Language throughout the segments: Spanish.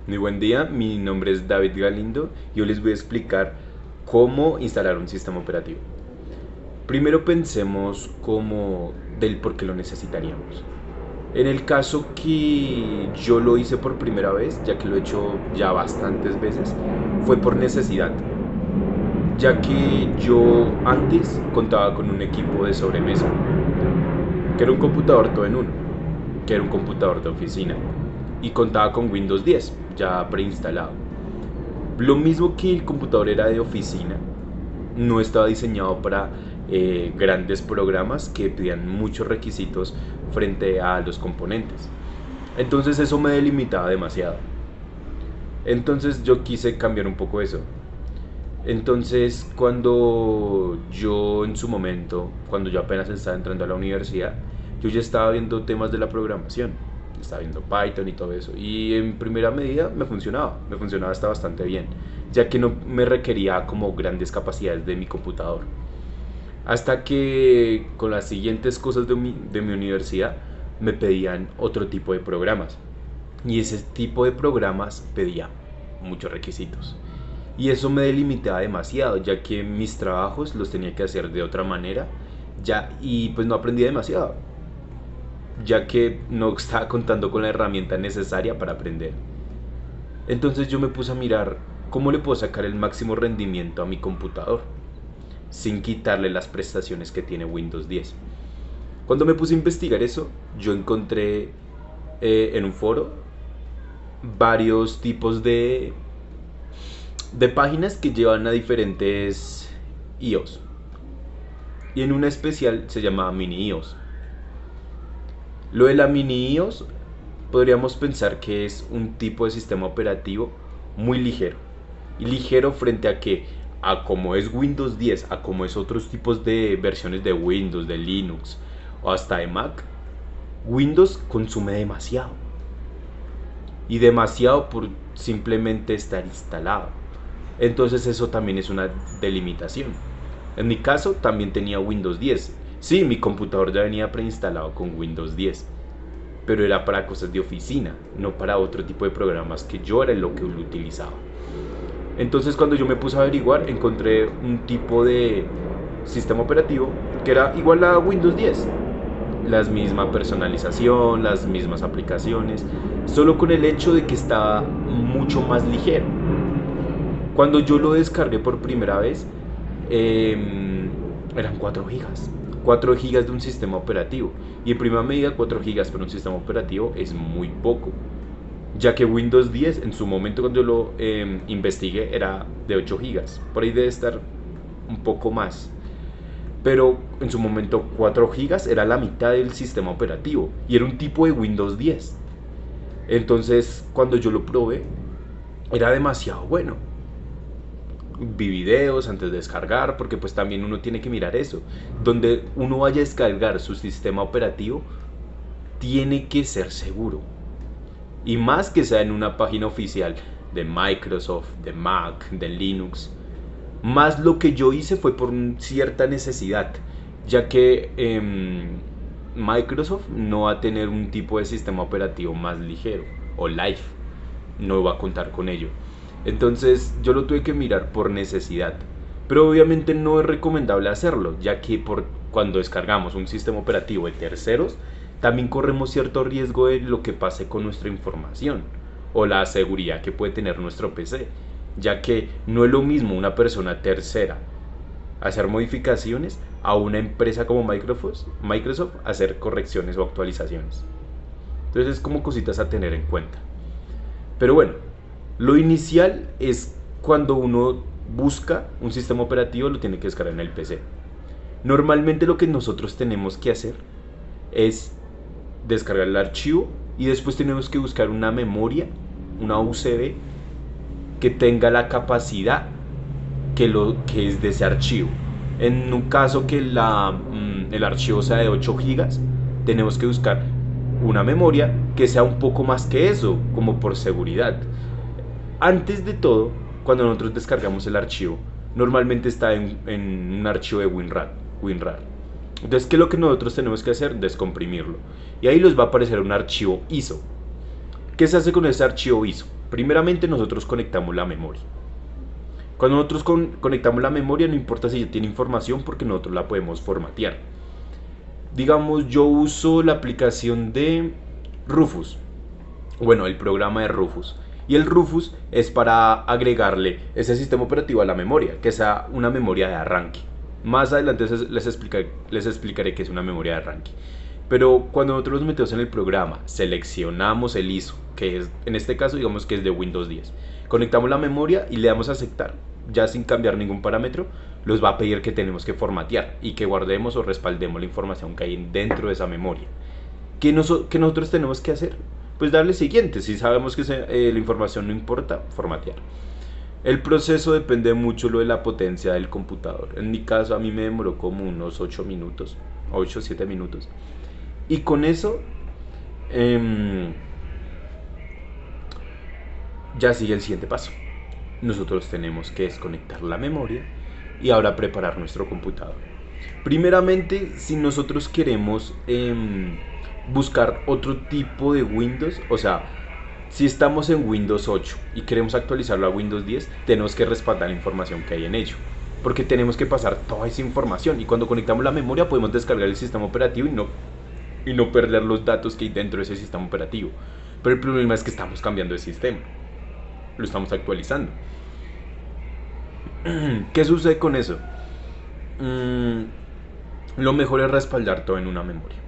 Muy buen día, mi nombre es David Galindo y hoy les voy a explicar cómo instalar un sistema operativo. Primero pensemos como del por qué lo necesitaríamos. En el caso que yo lo hice por primera vez, ya que lo he hecho ya bastantes veces, fue por necesidad, ya que yo antes contaba con un equipo de sobremesa, que era un computador todo en uno, que era un computador de oficina, y contaba con Windows 10 ya preinstalado. Lo mismo que el computador era de oficina, no estaba diseñado para grandes programas que pedían muchos requisitos frente a los componentes. Entonces eso me delimitaba demasiado. Entonces yo quise cambiar un poco eso. Entonces cuando yo en su momento, cuando yo apenas estaba entrando a la universidad, yo ya estaba viendo temas de la programación. Estaba viendo Python y todo eso. Y en primera medida me funcionaba hasta bastante bien, ya que no me requería como grandes capacidades de mi computador. Hasta que con las siguientes cosas de mi universidad me pedían otro tipo de programas. Y ese tipo de programas pedía muchos requisitos. Y eso me delimitaba demasiado, ya que mis trabajos los tenía que hacer de otra manera, ya, y pues no aprendí demasiado, ya que no estaba contando con la herramienta necesaria para aprender. Entonces yo me puse a mirar cómo le puedo sacar el máximo rendimiento a mi computador, sin quitarle las prestaciones que tiene Windows 10. Cuando me puse a investigar eso, yo encontré en un foro varios tipos de páginas que llevan a diferentes iOS. Y en una especial se llamaba Mini iOS. Lo de la Mini iOS podríamos pensar que es un tipo de sistema operativo muy ligero. Y ligero frente a que, a como es Windows 10, a como es otros tipos de versiones de Windows, de Linux o hasta de Mac, Windows consume demasiado. Y demasiado por simplemente estar instalado. Entonces eso también es una delimitación. En mi caso también tenía Windows 10. Sí, mi computador ya venía preinstalado con Windows 10, pero era para cosas de oficina, no para otro tipo de programas que yo era lo que lo utilizaba. Entonces cuando yo me puse a averiguar, encontré un tipo de sistema operativo que era igual a Windows 10. La misma personalización, las mismas aplicaciones, solo con el hecho de que estaba mucho más ligero. Cuando yo lo descargué por primera vez, eran 4 gigas. 4 gigas de un sistema operativo. Y en primera medida 4 gigas para un sistema operativo es muy poco. Ya que Windows 10 en su momento cuando yo lo investigué era de 8 gigas. Por ahí debe estar un poco más. Pero en su momento 4 gigas era la mitad del sistema operativo. Y era un tipo de Windows 10. Entonces cuando yo lo probé era demasiado bueno. Vi videos antes de descargar, porque pues también uno tiene que mirar eso. Donde uno vaya a descargar su sistema operativo, tiene que ser seguro. Y más que sea en una página oficial de Microsoft, de Mac, de Linux. Más lo que yo hice fue por cierta necesidad, ya que Microsoft no va a tener un tipo de sistema operativo más ligero, o Live, no va a contar con ello. Entonces yo lo tuve que mirar por necesidad. Pero obviamente no es recomendable hacerlo, ya que cuando descargamos un sistema operativo de terceros, también corremos cierto riesgo de lo que pase con nuestra información o la seguridad que puede tener nuestro PC, ya que no es lo mismo una persona tercera hacer modificaciones a una empresa como Microsoft hacer correcciones o actualizaciones. Entonces es como cositas a tener en cuenta. Pero bueno, lo inicial es cuando uno busca un sistema operativo, lo tiene que descargar en el PC. Normalmente lo que nosotros tenemos que hacer es descargar el archivo y después tenemos que buscar una memoria, una USB, que tenga la capacidad que es de ese archivo. En un caso que el archivo sea de 8 gigas, tenemos que buscar una memoria que sea un poco más que eso, como por seguridad. Antes de todo, cuando nosotros descargamos el archivo, normalmente está en un archivo de WinRAR. Entonces, ¿qué es lo que nosotros tenemos que hacer? Descomprimirlo. Y ahí les va a aparecer un archivo ISO, ¿Qué se hace con ese archivo ISO? Primeramente nosotros conectamos la memoria. Cuando nosotros conectamos la memoria, no importa si ya tiene información porque nosotros la podemos formatear. Digamos, yo uso la aplicación de Rufus, bueno, el programa de Rufus. Y el Rufus es para agregarle ese sistema operativo a la memoria, que sea una memoria de arranque. Más adelante les explicaré qué es una memoria de arranque. Pero cuando nosotros nos metemos en el programa, seleccionamos el ISO, que es, en este caso digamos que es de Windows 10. Conectamos la memoria y le damos a aceptar, ya sin cambiar ningún parámetro. Nos va a pedir que tenemos que formatear y que guardemos o respaldemos la información que hay dentro de esa memoria. ¿Qué nosotros tenemos que hacer? Pues darle siguiente. Si sabemos que la información no importa, formatear. El proceso depende mucho de la potencia del computador. En mi caso a mí me demoró como unos 8 minutos, 8 o 7 minutos. Y con eso ya sigue el siguiente paso. Nosotros tenemos que desconectar la memoria y ahora preparar nuestro computador. Primeramente, si nosotros queremos buscar otro tipo de Windows, o sea, si estamos en Windows 8 y queremos actualizarlo a Windows 10, tenemos que respaldar la información que hay en ello, porque tenemos que pasar toda esa información, y cuando conectamos la memoria podemos descargar el sistema operativo y no perder los datos que hay dentro de ese sistema operativo. Pero el problema es que estamos cambiando de sistema, lo estamos actualizando. ¿Qué sucede con eso? Lo mejor es respaldar todo en una memoria.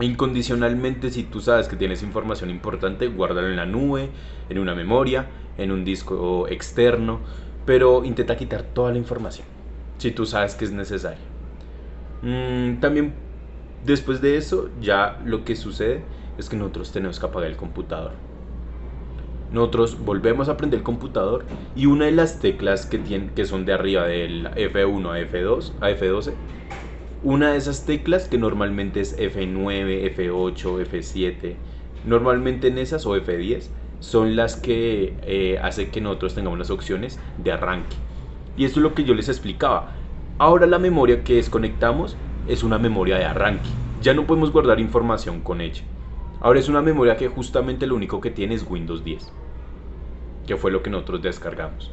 Incondicionalmente, si tú sabes que tienes información importante, guárdalo en la nube, en una memoria, en un disco externo, pero intenta quitar toda la información si tú sabes que es necesario. También después de eso, ya lo que sucede es que nosotros tenemos que apagar el computador. Nosotros volvemos a prender el computador y una de las teclas que son de arriba del F1 a F12, una de esas teclas que normalmente es F9, F8, F7, normalmente en esas o F10, son las que hacen que nosotros tengamos las opciones de arranque. Y esto es lo que yo les explicaba. Ahora la memoria que desconectamos es una memoria de arranque. Ya no podemos guardar información con ella. Ahora es una memoria que justamente lo único que tiene es Windows 10, que fue lo que nosotros descargamos.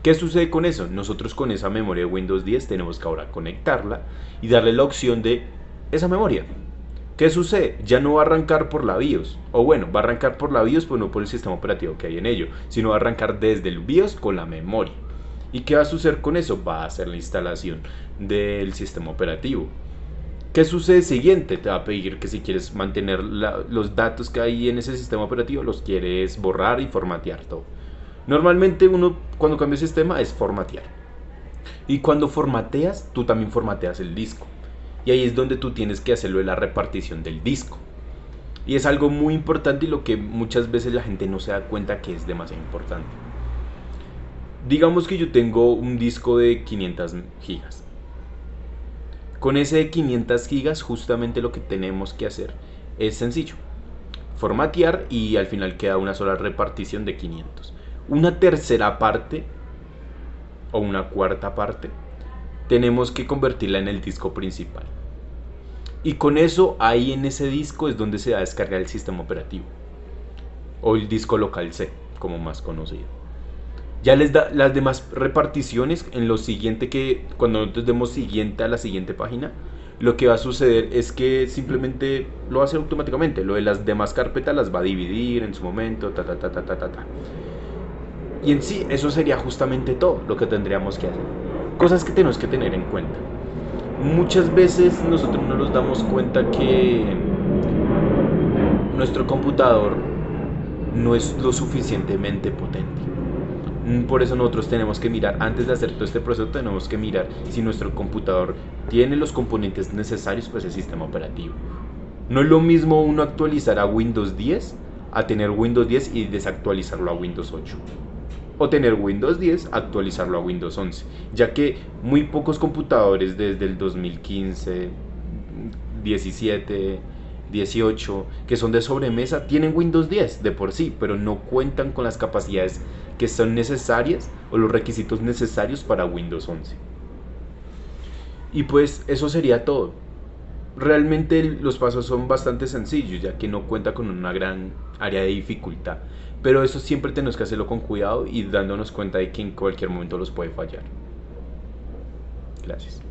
¿Qué sucede con eso? Nosotros con esa memoria de Windows 10 tenemos que ahora conectarla y darle la opción de esa memoria. ¿Qué sucede? Ya no va a arrancar por la BIOS, o bueno, va a arrancar por la BIOS, pero no por el sistema operativo que hay en ello, sino va a arrancar desde el BIOS con la memoria. ¿Y qué va a suceder con eso? Va a hacer la instalación del sistema operativo. ¿Qué sucede siguiente? Te va a pedir que si quieres mantener los datos que hay en ese sistema operativo, los quieres borrar y formatear todo. Normalmente uno cuando cambia el sistema es formatear. Y cuando formateas, tú también formateas el disco. Y ahí es donde tú tienes que hacerlo de la repartición del disco. Y es algo muy importante y lo que muchas veces la gente no se da cuenta que es demasiado importante. Digamos que yo tengo un disco de 500 gigas. Con ese de 500 gigas justamente lo que tenemos que hacer es sencillo. Formatear y al final queda una sola repartición de 500. Una tercera parte o una cuarta parte tenemos que convertirla en el disco principal. Y con eso ahí en ese disco es donde se va a descargar el sistema operativo. O el disco local C, como más conocido. Ya les da las demás reparticiones en lo siguiente, que cuando nosotros demos siguiente a la siguiente página, lo que va a suceder es que simplemente lo hace automáticamente. Lo de las demás carpetas las va a dividir en su momento, Y en sí, eso sería justamente todo lo que tendríamos que hacer. Cosas que tenemos que tener en cuenta. Muchas veces nosotros no nos damos cuenta que nuestro computador no es lo suficientemente potente. Por eso nosotros tenemos que mirar, antes de hacer todo este proceso, tenemos que mirar si nuestro computador tiene los componentes necesarios para ese sistema operativo. No es lo mismo uno actualizar a Windows 10 a tener Windows 10 y desactualizarlo a Windows 8. O tener Windows 10, actualizarlo a Windows 11. Ya que muy pocos computadores desde el 2015, 17, 18, que son de sobremesa, tienen Windows 10 de por sí, pero no cuentan con las capacidades que son necesarias o los requisitos necesarios para Windows 11. Y pues eso sería todo. Realmente los pasos son bastante sencillos, ya que no cuenta con una gran área de dificultad. Pero eso siempre tenemos que hacerlo con cuidado y dándonos cuenta de que en cualquier momento los puede fallar. Gracias.